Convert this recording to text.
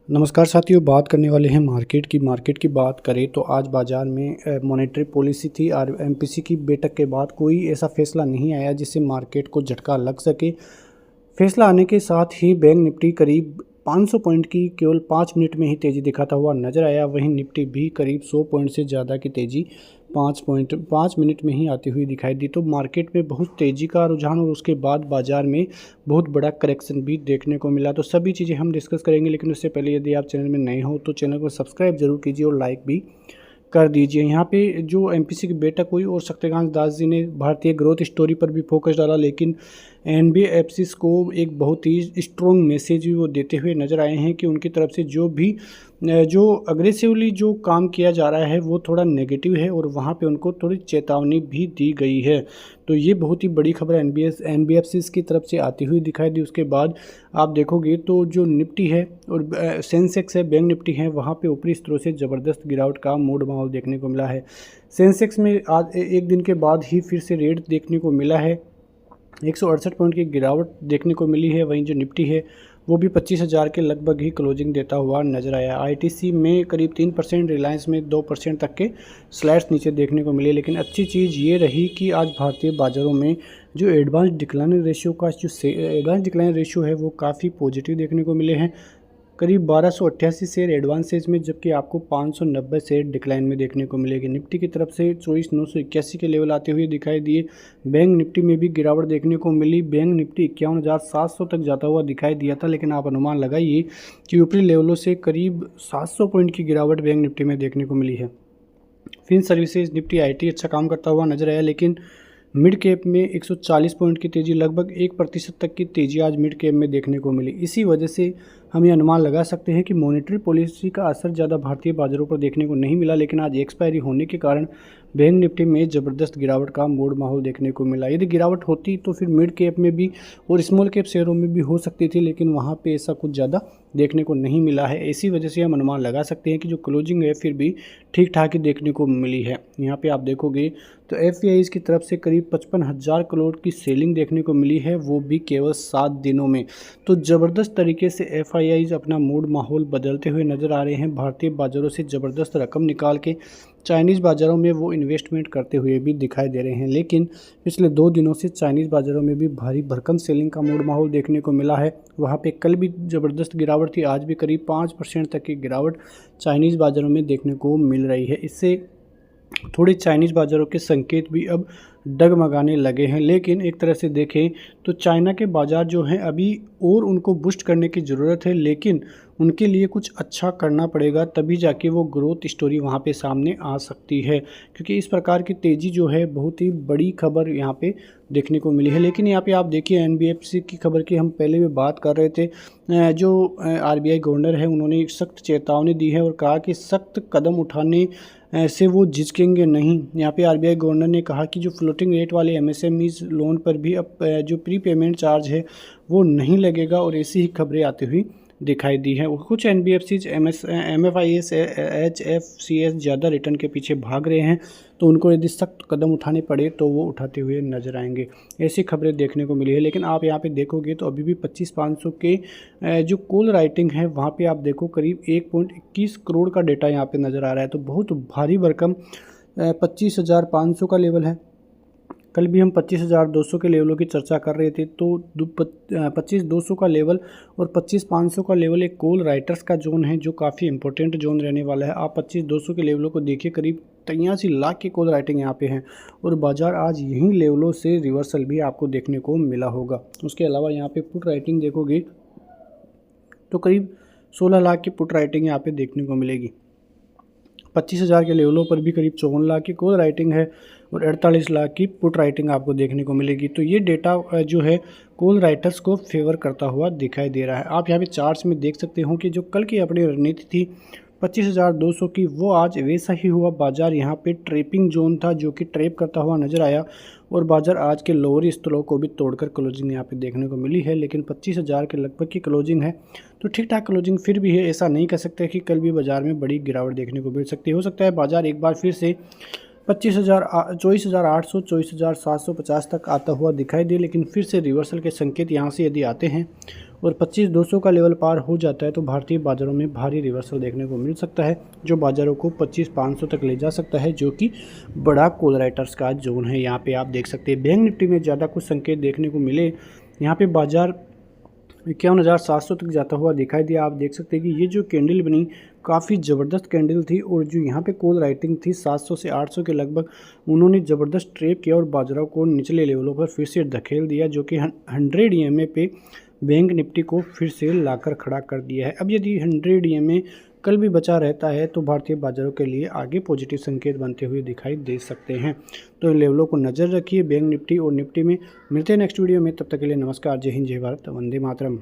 नमस्कार साथियों, बात करने वाले हैं मार्केट की बात करें तो आज बाज़ार में मॉनेटरी पॉलिसी थी और एमपीसी की बैठक के बाद कोई ऐसा फैसला नहीं आया जिससे मार्केट को झटका लग सके। फैसला आने के साथ ही बैंक निफ्टी करीब 500 पॉइंट की केवल 5 मिनट में ही तेज़ी दिखाता हुआ नजर आया। वहीं निफ्टी भी करीब 100 पॉइंट से ज़्यादा की तेज़ी 5 मिनट में ही आती हुई दिखाई दी। तो मार्केट में बहुत तेज़ी का रुझान और उसके बाद बाज़ार में बहुत बड़ा करेक्शन भी देखने को मिला। तो सभी चीज़ें हम डिस्कस करेंगे, लेकिन उससे पहले यदि आप चैनल में नए हो तो चैनल को सब्सक्राइब जरूर कीजिए और लाइक भी कर दीजिए। यहाँ पे जो एमपीसी की बैठक हुई और शक्तिकांत दास जी ने भारतीय ग्रोथ स्टोरी पर भी फोकस डाला, लेकिन एनबीएफसीज को एक बहुत ही स्ट्रॉन्ग मैसेज भी वो देते हुए नज़र आए हैं कि उनकी तरफ से जो अग्रेसिवली जो काम किया जा रहा है वो थोड़ा नेगेटिव है और वहाँ पे उनको थोड़ी चेतावनी भी दी गई है। तो ये बहुत ही बड़ी खबर एनबीएफसीज की तरफ से आती हुई दिखाई दी। उसके बाद आप देखोगे तो जो निफ्टी है और सेंसेक्स है, बैंक निफ्टी है, वहाँ पे ऊपरी स्तरों से ज़बरदस्त गिरावट का मूड माहौल देखने को मिला है। सेंसेक्स में आज एक दिन के बाद ही फिर से रेड देखने को मिला है, 168 पॉइंट की गिरावट देखने को मिली है। वहीं जो निफ्टी है वो भी 25,000 के लगभग ही क्लोजिंग देता हुआ नजर आया। आईटीसी में करीब 3%, रिलायंस में 2% तक के स्लाइड्स नीचे देखने को मिले। लेकिन अच्छी चीज़ ये रही कि आज भारतीय बाज़ारों में जो एडवांस डिक्लाइन रेशियो है वो काफ़ी पॉजिटिव देखने को मिले हैं। करीब 1288 शेयर एडवांसेज में, जबकि आपको 590 शेयर डिक्लाइन में देखने को मिलेगी। निफ्टी की तरफ से 24,981 के लेवल आते हुए दिखाई दिए। बैंक निफ्टी में भी गिरावट देखने को मिली। बैंक निफ्टी 51,700 तक जाता हुआ दिखाई दिया था, लेकिन आप अनुमान लगाइए कि ऊपरी लेवलों से करीब 700 पॉइंट की गिरावट बैंक निफ्टी में देखने को मिली है। फिन सर्विसेज निफ्टी आईटी अच्छा काम करता हुआ नजर आया, लेकिन मिड कैप में 140 पॉइंट की तेज़ी, लगभग 1% तक की तेज़ी आज मिड कैप में देखने को मिली। इसी वजह से हम ये अनुमान लगा सकते हैं कि मॉनेटरी पॉलिसी का असर ज़्यादा भारतीय बाजारों पर देखने को नहीं मिला, लेकिन आज एक्सपायरी होने के कारण बैंक निफ्टी में ज़बरदस्त गिरावट का मूड माहौल देखने को मिला। यदि गिरावट होती तो फिर मिड कैप में भी और स्मॉल कैप शेयरों में भी हो सकती थी, लेकिन वहाँ पे ऐसा कुछ ज़्यादा देखने को नहीं मिला है। इसी वजह से हम अनुमान लगा सकते हैं कि जो क्लोजिंग है फिर भी ठीक ठाक ही देखने को मिली है। यहाँ पे आप देखोगे तो एफआईआईज़ की तरफ से करीब 55,000 करोड़ की सेलिंग देखने को मिली है, वो भी केवल 7 दिनों में। तो ज़बरदस्त तरीके से एफआईआईज़ अपना मूड माहौल बदलते हुए नज़र आ रहे हैं। भारतीय बाज़ारों से ज़बरदस्त रकम निकाल के चाइनीज़ बाज़ारों में वो इन्वेस्टमेंट करते हुए भी दिखाई दे रहे हैं। लेकिन पिछले 2 दिनों से चाइनीज़ बाज़ारों में भी भारी भरकम सेलिंग का मूड माहौल देखने को मिला है। वहाँ पे कल भी ज़बरदस्त गिरावट थी, आज भी करीब 5% तक की गिरावट चाइनीज़ बाज़ारों में देखने को मिल रही है। इससे थोड़ी चाइनीज़ बाज़ारों के संकेत भी अब डगमगाने लगे हैं। लेकिन एक तरह से देखें तो चाइना के बाज़ार जो हैं अभी और उनको बूस्ट करने की ज़रूरत है, लेकिन उनके लिए कुछ अच्छा करना पड़ेगा, तभी जाके वो ग्रोथ स्टोरी वहाँ पे सामने आ सकती है। क्योंकि इस प्रकार की तेज़ी जो है बहुत ही बड़ी खबर यहाँ पे देखने को मिली है। लेकिन यहाँ पे आप देखिए एनबीएफसी की खबर की हम पहले भी बात कर रहे थे। जो आरबीआई गवर्नर है उन्होंने एक सख्त चेतावनी दी है और कहा कि सख्त कदम उठाने से वो झिझकेंगे नहीं। यहाँ पे आरबीआई गवर्नर ने कहा कि जो फ्लोटिंग रेट वाले एमएसएमईज लोन पर भी अब जो प्री पेमेंट चार्ज है वो नहीं लगेगा, और ऐसी ही खबरें आती हुई दिखाई दी है। कुछ एनबीएफसीज एमएफआईएस एचएफसीएस ज़्यादा रिटर्न के पीछे भाग रहे हैं, तो उनको यदि सख्त कदम उठाने पड़े तो वो उठाते हुए नजर आएंगे। ऐसी खबरें देखने को मिली है। लेकिन आप यहाँ पे देखोगे तो अभी भी 25,500 के जो कॉल राइटिंग है वहाँ पे आप देखो करीब 1.21 करोड़ का डेटा यहाँ पे नज़र आ रहा है। तो बहुत भारी भरकम 25,500 का लेवल है। कल भी हम 25,200 के लेवलों की चर्चा कर रहे थे, तो 25,200 का लेवल और 25,500 का लेवल एक कॉल राइटर्स का जोन है जो काफ़ी इंपॉर्टेंट जोन रहने वाला है। आप 25,200 के लेवलों को देखिए, करीब 83 लाख की कॉल राइटिंग यहाँ पे हैं, और बाज़ार आज यहीं लेवलों से रिवर्सल भी आपको देखने को मिला होगा। उसके अलावा यहाँ पे पुट राइटिंग देखोगे तो करीब 16 लाख की पुट राइटिंग यहाँ पे देखने को मिलेगी। 25,000 के लेवलों पर भी करीब 54 लाख की कॉल राइटिंग है और 48 लाख की पुट राइटिंग आपको देखने को मिलेगी। तो ये डेटा जो है कॉल राइटर्स को फेवर करता हुआ दिखाई दे रहा है। आप यहाँ पे चार्ट्स में देख सकते हो कि जो कल की अपनी रणनीति थी 25,200 की, वो आज वैसा ही हुआ। बाजार यहाँ पे ट्रेपिंग जोन था जो कि ट्रेप करता हुआ नजर आया, और बाजार आज के लोअर स्तरों को भी तोड़कर क्लोजिंग यहाँ पे देखने को मिली है। लेकिन 25,000 के लगभग की क्लोजिंग है, तो ठीक ठाक क्लोजिंग फिर भी है। ऐसा नहीं कह सकते कि कल भी बाजार में बड़ी गिरावट देखने को मिल सकती है। हो सकता है बाजार एक बार फिर से 24,800 24,750 तक आता हुआ दिखाई दे, लेकिन फिर से रिवर्सल के संकेत यहाँ से यदि आते हैं और 25,200 का लेवल पार हो जाता है तो भारतीय बाज़ारों में भारी रिवर्सल देखने को मिल सकता है, जो बाज़ारों को 25,500 तक ले जा सकता है, जो कि बड़ा कॉल राइटर्स का जोन है। यहाँ पे आप देख सकते हैं बैंक निफ्टी में ज़्यादा कुछ संकेत देखने को मिले। यहाँ पे बाज़ार 51,700 तक जाता हुआ दिखाई दिया। आप देख सकते हैं कि ये जो कैंडल बनी काफ़ी ज़बरदस्त कैंडल थी और जो यहाँ पे कॉल राइटिंग थी 700 से 800 के लगभग, उन्होंने ज़बरदस्त ट्रैप किया और बाजारों को निचले लेवलों पर फिर से धकेल दिया, जो कि 100 EMA पे बैंक निफ्टी को फिर से लाकर खड़ा कर दिया है। अब यदि 100 EMA कल भी बचा रहता है तो भारतीय बाजारों के लिए आगे पॉजिटिव संकेत बनते हुए दिखाई दे सकते हैं। तो इन लेवलों को नज़र रखिए बैंक निफ्टी और निफ्टी में। मिलते हैं नेक्स्ट वीडियो में, तब तक के लिए नमस्कार, जय हिंद, जय भारत, वंदे मातरम।